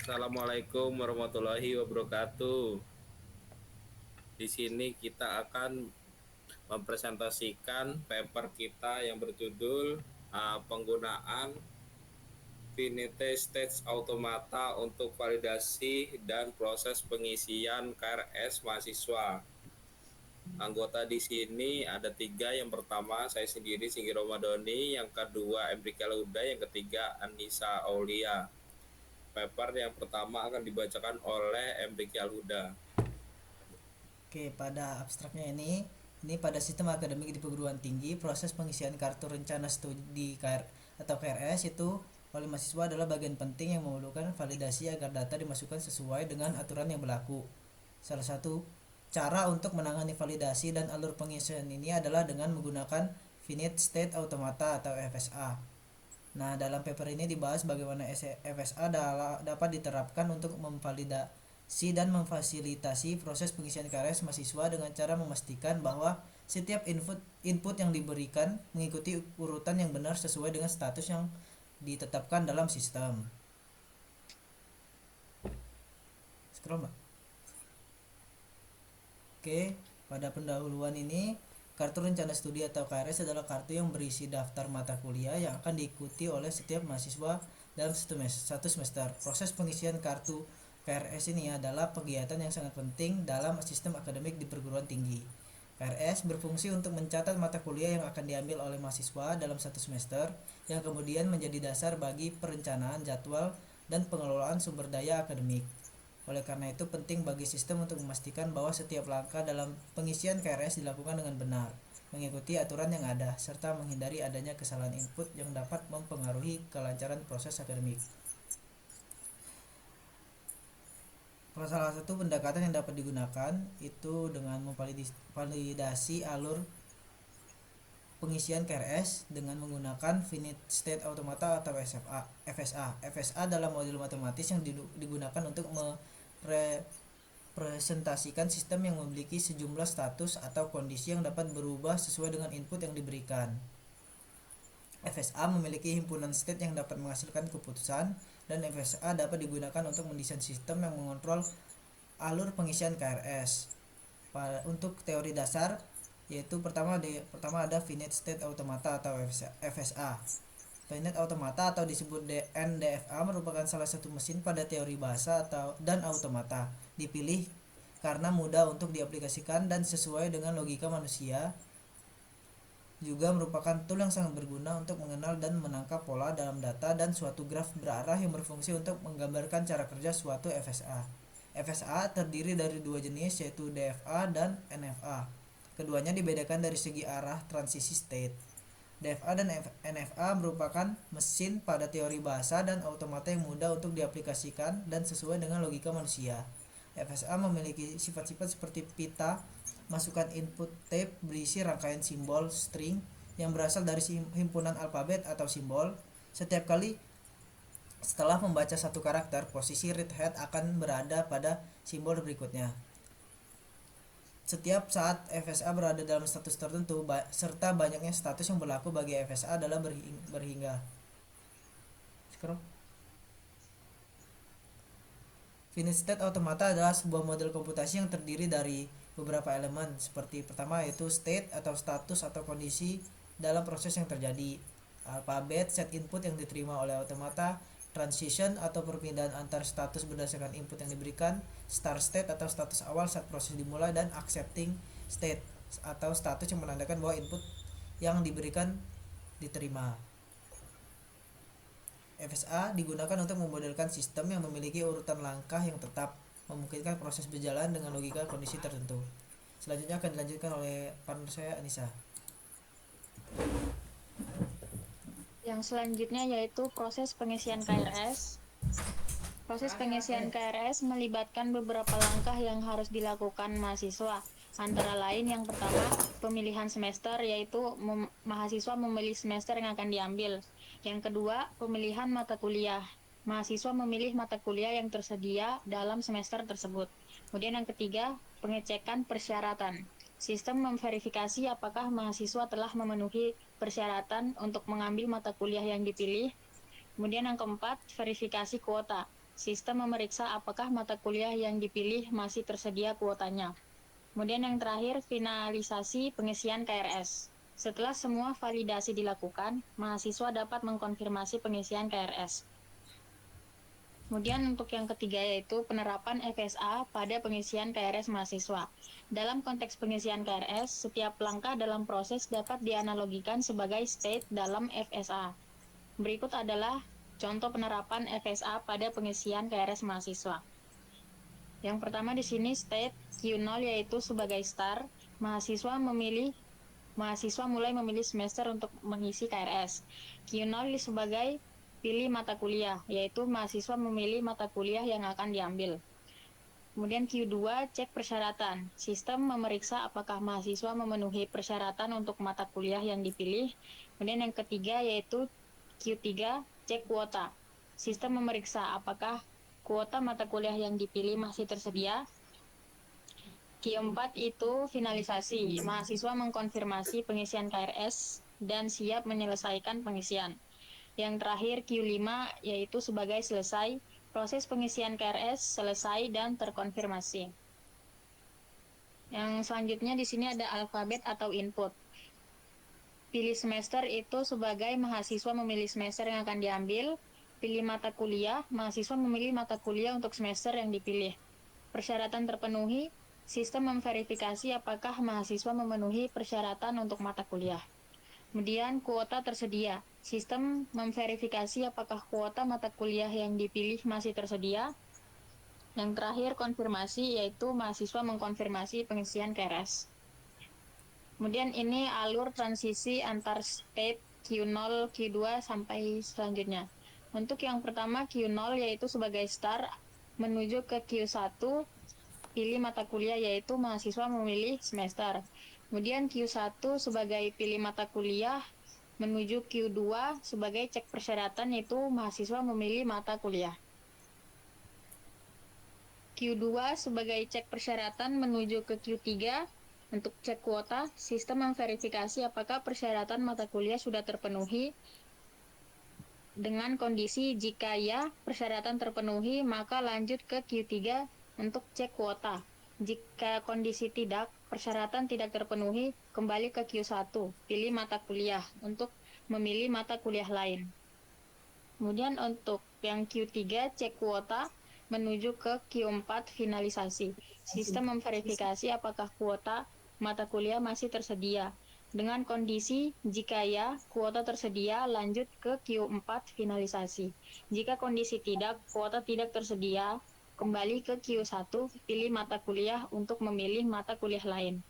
Assalamualaikum warahmatullahi wabarakatuh. Di sini kita akan mempresentasikan paper kita yang berjudul penggunaan Finite State Automata untuk validasi dan proses pengisian KRS mahasiswa. Anggota di sini ada 3. Yang pertama saya sendiri Singgi Romadoni, yang kedua Emrika Lauda, yang ketiga Anissa Aulia. Paper yang pertama akan dibacakan oleh Emrika Lauda. Oke, pada abstraknya ini pada sistem akademik di perguruan tinggi, proses pengisian kartu rencana studi atau KRS itu oleh mahasiswa adalah bagian penting yang memerlukan validasi agar data dimasukkan sesuai dengan aturan yang berlaku. Salah satu cara untuk menangani validasi dan alur pengisian ini adalah dengan menggunakan Finite State Automata atau FSA. Nah, dalam paper ini dibahas bagaimana FSA dapat diterapkan untuk memvalidasi dan memfasilitasi proses pengisian KRS mahasiswa dengan cara memastikan bahwa setiap input yang diberikan mengikuti urutan yang benar sesuai dengan status yang ditetapkan dalam sistem. Scroll, Mbak. Oke, pada pendahuluan ini, kartu rencana studi atau KRS adalah kartu yang berisi daftar mata kuliah yang akan diikuti oleh setiap mahasiswa dalam satu semester. Proses pengisian kartu KRS ini adalah kegiatan yang sangat penting dalam sistem akademik di perguruan tinggi. KRS berfungsi untuk mencatat mata kuliah yang akan diambil oleh mahasiswa dalam satu semester, yang kemudian menjadi dasar bagi perencanaan jadwal dan pengelolaan sumber daya akademik. Oleh karena itu penting bagi sistem untuk memastikan bahwa setiap langkah dalam pengisian KRS dilakukan dengan benar, mengikuti aturan yang ada, serta menghindari adanya kesalahan input yang dapat mempengaruhi kelancaran proses akademik. Salah satu pendekatan yang dapat digunakan itu dengan memvalidasi alur pengisian KRS dengan menggunakan Finite State Automata atau FSA. FSA dalam model matematis yang digunakan untuk merepresentasikan sistem yang memiliki sejumlah status atau kondisi yang dapat berubah sesuai dengan input yang diberikan. FSA memiliki himpunan state yang dapat menghasilkan keputusan, dan FSA dapat digunakan untuk mendesain sistem yang mengontrol alur pengisian KRS. Untuk teori dasar, yaitu pertama ada Finite State Automata atau FSA. Finite Automata atau disebut NDFA merupakan salah satu mesin pada teori bahasa dan automata. Dipilih karena mudah untuk diaplikasikan dan sesuai dengan logika manusia. Juga merupakan tool yang sangat berguna untuk mengenal dan menangkap pola dalam data dan suatu graf berarah yang berfungsi untuk menggambarkan cara kerja suatu FSA. FSA terdiri dari dua jenis, yaitu DFA dan NFA. Keduanya dibedakan dari segi arah transisi state. DFA dan NFA merupakan mesin pada teori bahasa dan automata yang mudah untuk diaplikasikan dan sesuai dengan logika manusia. FSA memiliki sifat-sifat seperti pita, masukkan input tape berisi rangkaian simbol string yang berasal dari himpunan alfabet atau simbol. Setiap kali setelah membaca satu karakter, posisi read head akan berada pada simbol berikutnya. Setiap saat FSA berada dalam status tertentu, serta banyaknya status yang berlaku bagi FSA adalah berhingga. Sekarang, Finite State Automata adalah sebuah model komputasi yang terdiri dari beberapa elemen, seperti pertama yaitu state atau status atau kondisi dalam proses yang terjadi, alfabet set input yang diterima oleh automata, transition atau perpindahan antar status berdasarkan input yang diberikan, start state atau status awal saat proses dimulai, dan accepting state atau status yang menandakan bahwa input yang diberikan diterima. FSA digunakan untuk memodelkan sistem yang memiliki urutan langkah yang tetap, memungkinkan proses berjalan dengan logika kondisi tertentu. Selanjutnya akan dilanjutkan oleh partner saya, Anissa. Yang selanjutnya yaitu proses pengisian KRS. Proses pengisian KRS melibatkan beberapa langkah yang harus dilakukan mahasiswa. Antara lain yang pertama, pemilihan semester, yaitu mahasiswa memilih semester yang akan diambil. Yang kedua, pemilihan mata kuliah. Mahasiswa memilih mata kuliah yang tersedia dalam semester tersebut. Kemudian yang ketiga, pengecekan persyaratan. Sistem memverifikasi apakah mahasiswa telah memenuhi persyaratan untuk mengambil mata kuliah yang dipilih. Kemudian yang keempat, verifikasi kuota. Sistem memeriksa apakah mata kuliah yang dipilih masih tersedia kuotanya. Kemudian yang terakhir, finalisasi pengisian KRS. Setelah semua validasi dilakukan, mahasiswa dapat mengkonfirmasi pengisian KRS. Kemudian untuk yang ketiga yaitu penerapan FSA pada pengisian KRS mahasiswa. Dalam konteks pengisian KRS, setiap langkah dalam proses dapat dianalogikan sebagai state dalam FSA. Berikut adalah contoh penerapan FSA pada pengisian KRS mahasiswa. Yang pertama di sini state Q0 yaitu sebagai start, mahasiswa mulai memilih semester untuk mengisi KRS. Q0 sebagai pilih mata kuliah, yaitu mahasiswa memilih mata kuliah yang akan diambil. Kemudian Q2, cek persyaratan. Sistem memeriksa apakah mahasiswa memenuhi persyaratan untuk mata kuliah yang dipilih. Kemudian yang ketiga yaitu Q3, cek kuota. Sistem memeriksa apakah kuota mata kuliah yang dipilih masih tersedia. Q4 itu finalisasi. Mahasiswa mengkonfirmasi pengisian KRS dan siap menyelesaikan pengisian. Yang terakhir Q5 yaitu sebagai selesai, proses pengisian KRS selesai dan terkonfirmasi. Yang selanjutnya di sini ada alfabet atau input. Pilih semester itu sebagai mahasiswa memilih semester yang akan diambil. Pilih mata kuliah, mahasiswa memilih mata kuliah untuk semester yang dipilih. Persyaratan terpenuhi, sistem memverifikasi apakah mahasiswa memenuhi persyaratan untuk mata kuliah. Kemudian kuota tersedia. Sistem memverifikasi apakah kuota mata kuliah yang dipilih masih tersedia. Yang terakhir konfirmasi yaitu mahasiswa mengkonfirmasi pengisian KRS. Kemudian ini alur transisi antar state Q0, Q2 sampai selanjutnya. Untuk yang pertama Q0 yaitu sebagai start menuju ke Q1 pilih mata kuliah yaitu mahasiswa memilih semester. Kemudian Q1 sebagai pilih mata kuliah menuju Q2 sebagai cek persyaratan yaitu mahasiswa memilih mata kuliah. Q2 sebagai cek persyaratan menuju ke Q3 untuk cek kuota, sistem memverifikasi apakah persyaratan mata kuliah sudah terpenuhi. Dengan kondisi jika ya persyaratan terpenuhi, maka lanjut ke Q3 untuk cek kuota. Jika kondisi tidak, persyaratan tidak terpenuhi, kembali ke Q1, pilih mata kuliah untuk memilih mata kuliah lain. Kemudian untuk yang Q3 cek kuota menuju ke Q4 finalisasi. Sistem memverifikasi apakah kuota mata kuliah masih tersedia. Dengan kondisi jika ya kuota tersedia lanjut ke Q4 finalisasi. Jika kondisi tidak, kuota tidak tersedia, kembali ke Q1, pilih mata kuliah untuk memilih mata kuliah lain.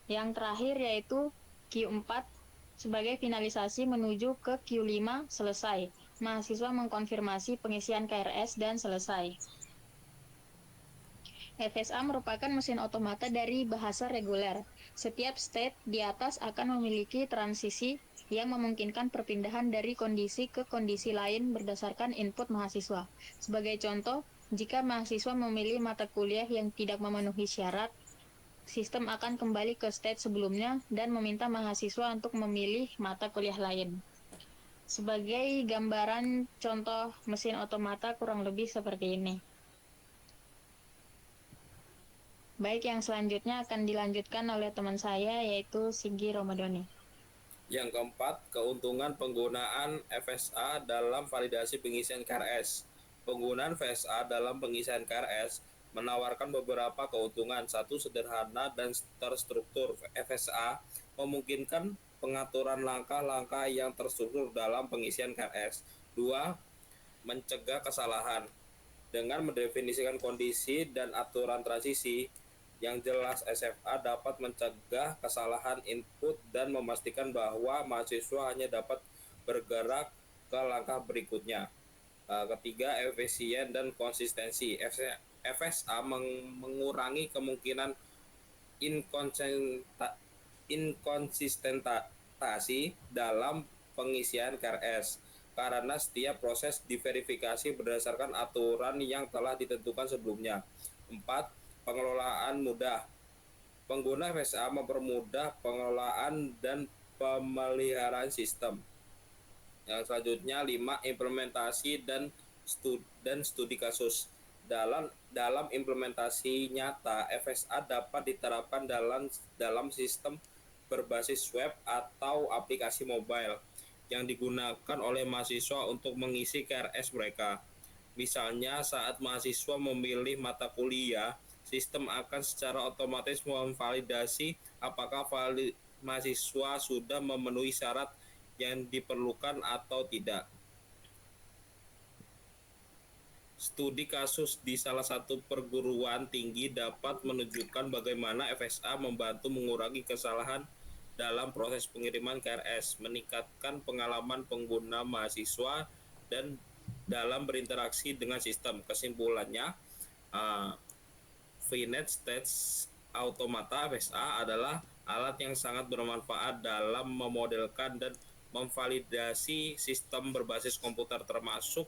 Yang terakhir yaitu Q4 sebagai finalisasi menuju ke Q5 selesai. Mahasiswa mengkonfirmasi pengisian KRS dan selesai. FSA merupakan mesin otomata dari bahasa reguler. Setiap state di atas akan memiliki transisi yang memungkinkan perpindahan dari kondisi ke kondisi lain berdasarkan input mahasiswa. Sebagai contoh, jika mahasiswa memilih mata kuliah yang tidak memenuhi syarat, sistem akan kembali ke state sebelumnya dan meminta mahasiswa untuk memilih mata kuliah lain. Sebagai gambaran contoh mesin otomata kurang lebih seperti ini. Baik, yang selanjutnya akan dilanjutkan oleh teman saya yaitu Sigi Romadoni. Yang keempat, keuntungan penggunaan FSA dalam validasi pengisian KRS. Penggunaan FSA dalam pengisian KRS menawarkan beberapa keuntungan. Satu, sederhana dan terstruktur. FSA memungkinkan pengaturan langkah-langkah yang terstruktur dalam pengisian KRS. Dua, mencegah kesalahan. Dengan mendefinisikan kondisi dan aturan transisi yang jelas, SFA dapat mencegah kesalahan input dan memastikan bahwa mahasiswa hanya dapat bergerak ke langkah berikutnya. Ketiga, efisien dan konsistensi. FSA mengurangi kemungkinan inkonsistentasi dalam pengisian KRS karena setiap proses diverifikasi berdasarkan aturan yang telah ditentukan sebelumnya. 4. Pengelolaan mudah. Pengguna FSA mempermudah pengelolaan dan pemeliharaan sistem. Yang selanjutnya 5. Implementasi dan dan studi kasus. Dalam implementasi nyata, FSA dapat diterapkan dalam sistem berbasis web atau aplikasi mobile yang digunakan oleh mahasiswa untuk mengisi KRS mereka. Misalnya saat mahasiswa memilih mata kuliah, sistem akan secara otomatis memvalidasi apakah mahasiswa sudah memenuhi syarat yang diperlukan atau tidak. Studi kasus di salah satu perguruan tinggi dapat menunjukkan bagaimana FSA membantu mengurangi kesalahan dalam proses pengiriman KRS, meningkatkan pengalaman pengguna mahasiswa, dan dalam berinteraksi dengan sistem. Kesimpulannya, VNet Stats Automata FSA adalah alat yang sangat bermanfaat dalam memodelkan dan memvalidasi sistem berbasis komputer, termasuk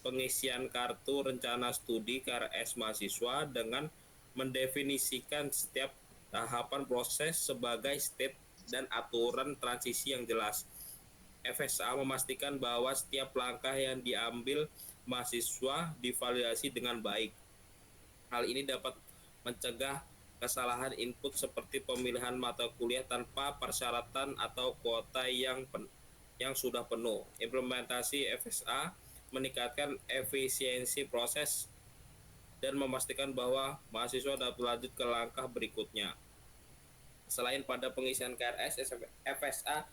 pengisian kartu rencana studi KRS mahasiswa dengan mendefinisikan setiap tahapan proses sebagai state dan aturan transisi yang jelas. FSA memastikan bahwa setiap langkah yang diambil mahasiswa divalidasi dengan baik. Hal ini dapat mencegah kesalahan input seperti pemilihan mata kuliah tanpa persyaratan atau kuota yang sudah penuh. Implementasi FSA meningkatkan efisiensi proses dan memastikan bahwa mahasiswa dapat lanjut ke langkah berikutnya. Selain pada pengisian KRS, FSA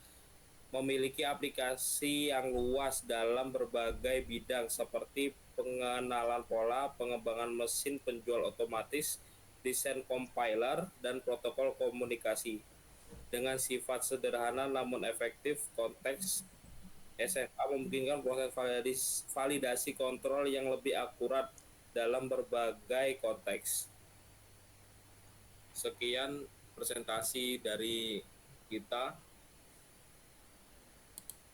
memiliki aplikasi yang luas dalam berbagai bidang seperti pengenalan pola, pengembangan mesin penjual otomatis, desain compiler, dan protokol komunikasi. Dengan sifat sederhana namun efektif, konteks SFA memungkinkan proses validasi kontrol yang lebih akurat dalam berbagai konteks. Sekian presentasi dari kita.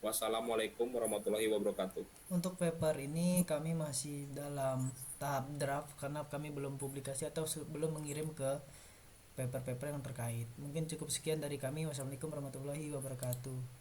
Wassalamualaikum warahmatullahi wabarakatuh. Untuk paper ini kami masih dalam tahap draft karena kami belum publikasi atau belum mengirim ke paper-paper yang terkait. Mungkin cukup sekian dari kami. Wassalamualaikum warahmatullahi wabarakatuh.